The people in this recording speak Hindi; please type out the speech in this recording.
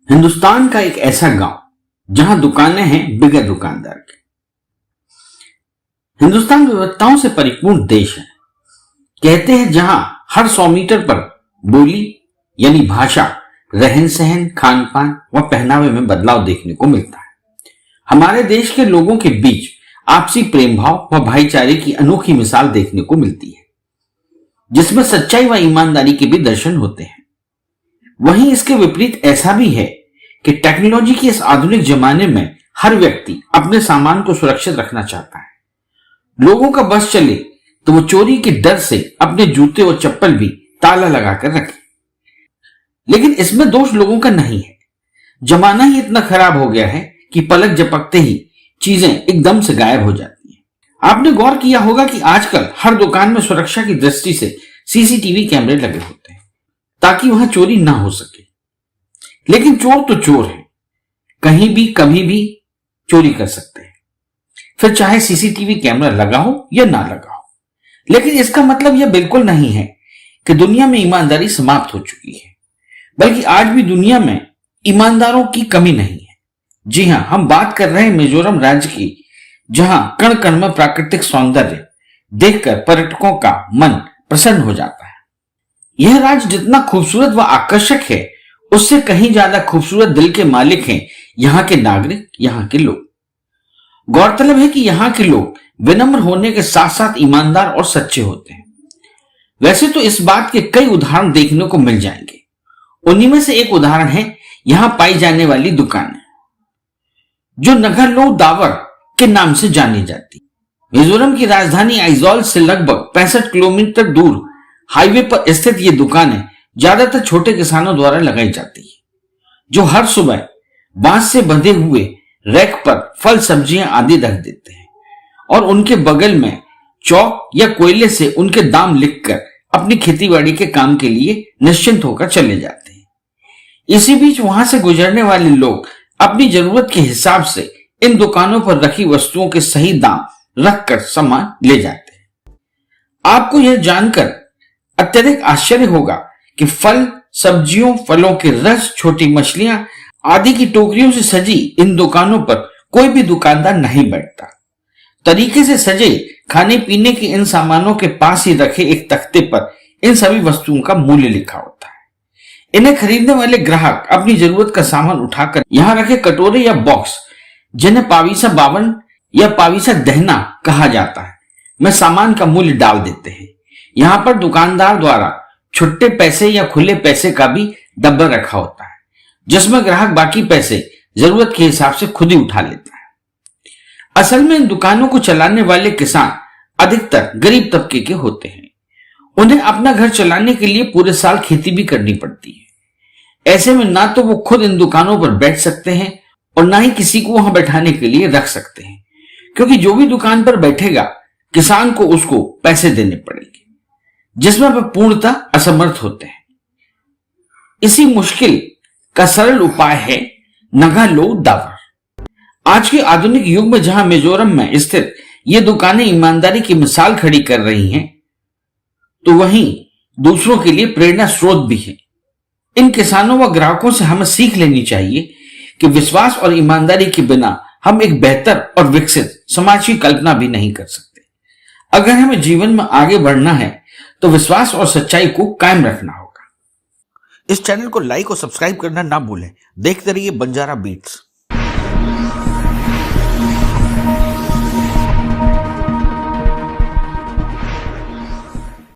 हिंदुस्तान का एक ऐसा गांव जहां दुकानें हैं बिगर दुकानदार के। हिंदुस्तान विविधताओं से परिपूर्ण देश है। कहते हैं जहां हर 100 मीटर पर बोली यानी भाषा, रहन सहन, खान पान व पहनावे में बदलाव देखने को मिलता है। हमारे देश के लोगों के बीच आपसी प्रेम भाव व भाईचारे की अनोखी मिसाल देखने को मिलती है, जिसमें सच्चाई व ईमानदारी के भी दर्शन होते हैं। वहीं इसके विपरीत ऐसा भी है कि टेक्नोलॉजी के इस आधुनिक जमाने में हर व्यक्ति अपने सामान को सुरक्षित रखना चाहता है। लोगों का बस चले तो वो चोरी के डर से अपने जूते और चप्पल भी ताला लगाकर रखे। लेकिन इसमें दोष लोगों का नहीं है। जमाना ही इतना खराब हो गया है कि पलक झपकते ही चीजें एकदम से गायब हो जाती हैं। आपने गौर किया होगा कि आजकल हर दुकान में सुरक्षा की दृष्टि से सीसीटीवी कैमरे लगे होते हैं ताकि वहां चोरी ना हो सके। लेकिन चोर तो चोर है, कहीं भी कभी भी चोरी कर सकते हैं, फिर चाहे सीसीटीवी कैमरा लगा हो या ना लगा हो। लेकिन इसका मतलब यह बिल्कुल नहीं है कि दुनिया में ईमानदारी समाप्त हो चुकी है, बल्कि आज भी दुनिया में ईमानदारों की कमी नहीं है। जी हां, हम बात कर रहे हैं मिजोरम राज्य की, जहां कण कण में प्राकृतिक सौंदर्य देखकर पर्यटकों का मन प्रसन्न हो जाता है। यह राज्य जितना खूबसूरत व आकर्षक है, उससे कहीं ज्यादा खूबसूरत दिल के मालिक हैं यहां के नागरिक, यहां के लोग। गौरतलब है कि यहां के लोग विनम्र होने के साथ साथ ईमानदार और सच्चे होते हैं। वैसे तो इस बात के कई उदाहरण देखने को मिल जाएंगे। उन्हीं में से एक उदाहरण है यहां पाई जाने वाली दुकानें, जो नगालो दावर के नाम से जानी जाती। मिजोरम की राजधानी आइजोल से लगभग 65 किलोमीटर दूर हाईवे पर स्थित ये दुकानें ज्यादातर छोटे किसानों द्वारा लगाई जाती है, जो हर सुबह बांस से बंधे हुए रैक पर फल सब्जियां आदि रख देते हैं और उनके बगल में चौक या कोयले से उनके दाम लिखकर अपनी खेतीबाड़ी के काम के लिए निश्चिंत होकर चले जाते हैं। इसी बीच वहां से गुजरने वाले लोग अपनी जरूरत के हिसाब से इन दुकानों पर रखी वस्तुओं के सही दाम रखकर सामान ले जाते हैं। आपको यह जानकर अत्यधिक आश्चर्य होगा कि फल, सब्जियों, फलों के रस, छोटी मछलियां आदि की टोकरियों से सजी इन दुकानों पर कोई भी दुकानदार नहीं बैठता। तरीके से सजे खाने पीने के इन सामानों के पास ही रखे एक तख्ते पर इन सभी वस्तुओं का मूल्य लिखा होता है। इन्हें खरीदने वाले ग्राहक अपनी जरूरत का सामान उठाकर यहां रखे कटोरे या बॉक्स, जिन्हें पावीसा 52 या पावीसा दहना कहा जाता है, में सामान का मूल्य डाल देते हैं। यहां पर दुकानदार द्वारा छुट्टे पैसे या खुले पैसे का भी डब्बा रखा होता है, जिसमें ग्राहक बाकी पैसे जरूरत के हिसाब से खुद ही उठा लेता है। असल में इन दुकानों को चलाने वाले किसान अधिकतर गरीब तबके के होते हैं। उन्हें अपना घर चलाने के लिए पूरे साल खेती भी करनी पड़ती है। ऐसे में ना तो वो खुद इन दुकानों पर बैठ सकते हैं और ना ही किसी को वहां बैठाने के लिए रख सकते हैं, क्योंकि जो भी दुकान पर बैठेगा किसान को उसको पैसे देने पड़ेंगे, जिसमें वह पूर्णतः असमर्थ होते हैं। इसी मुश्किल का सरल उपाय है नगालो दावर। आज के आधुनिक युग में जहां मिजोरम में स्थित ये दुकानें ईमानदारी की मिसाल खड़ी कर रही हैं, तो वहीं दूसरों के लिए प्रेरणा स्रोत भी है। इन किसानों व ग्राहकों से हमें सीख लेनी चाहिए कि विश्वास और ईमानदारी के बिना हम एक बेहतर और विकसित समाज की कल्पना भी नहीं कर सकते। अगर हमें जीवन में आगे बढ़ना है तो विश्वास और सच्चाई को कायम रखना होगा। इस चैनल को लाइक और सब्सक्राइब करना ना भूलें। देखते रहिए बंजारा बीट्स।